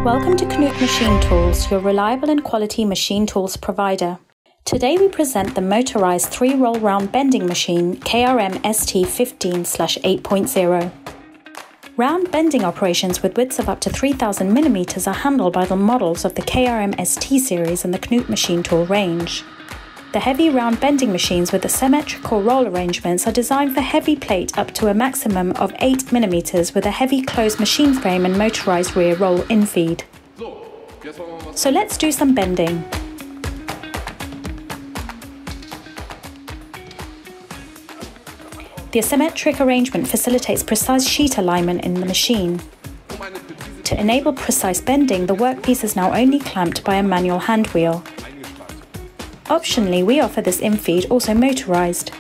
Welcome to Knut Machine Tools, your reliable and quality machine tools provider. Today we present the Motorized 3-roll round bending machine KRM ST 15/8.0. Round bending operations with widths of up to 3000 mm are handled by the models of the KRM ST series in the Knut machine tool range. The heavy round bending machines with the symmetrical roll arrangements are designed for heavy plate up to a maximum of 8 mm with a heavy closed machine frame and motorized rear roll infeed. So let's do some bending. The asymmetric arrangement facilitates precise sheet alignment in the machine. To enable precise bending, the workpiece is now only clamped by a manual hand wheel. Optionally, we offer this infeed also motorized.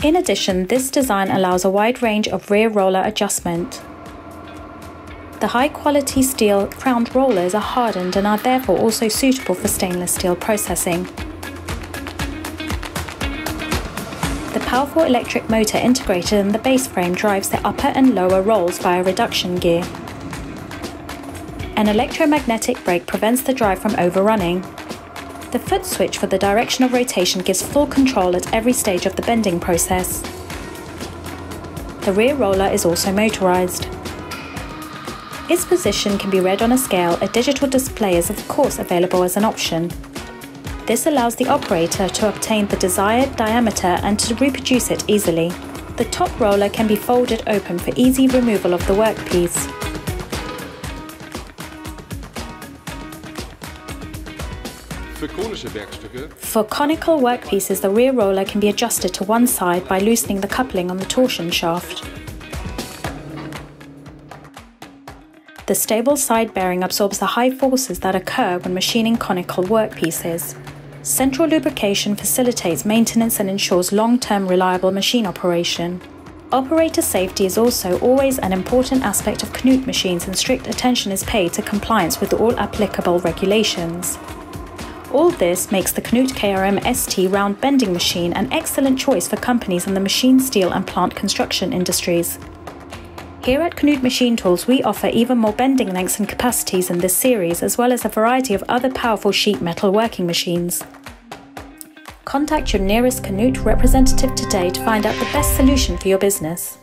In addition, this design allows a wide range of rear roller adjustment. The high-quality steel crowned rollers are hardened and are therefore also suitable for stainless steel processing. The powerful electric motor integrated in the base frame drives the upper and lower rolls via reduction gear. An electromagnetic brake prevents the drive from overrunning. The foot switch for the direction of rotation gives full control at every stage of the bending process. The rear roller is also motorized. Its position can be read on a scale. A digital display is of course available as an option. This allows the operator to obtain the desired diameter and to reproduce it easily. The top roller can be folded open for easy removal of the workpiece. For conical workpieces, the rear roller can be adjusted to one side by loosening the coupling on the torsion shaft. The stable side bearing absorbs the high forces that occur when machining conical workpieces. Central lubrication facilitates maintenance and ensures long-term reliable machine operation. Operator safety is also always an important aspect of Knut machines, and strict attention is paid to compliance with all applicable regulations. All this makes the Knut KRM ST round bending machine an excellent choice for companies in the machine, steel and plant construction industries. Here at Knut Machine Tools, we offer even more bending lengths and capacities in this series, as well as a variety of other powerful sheet metal working machines. Contact your nearest Knut representative today to find out the best solution for your business.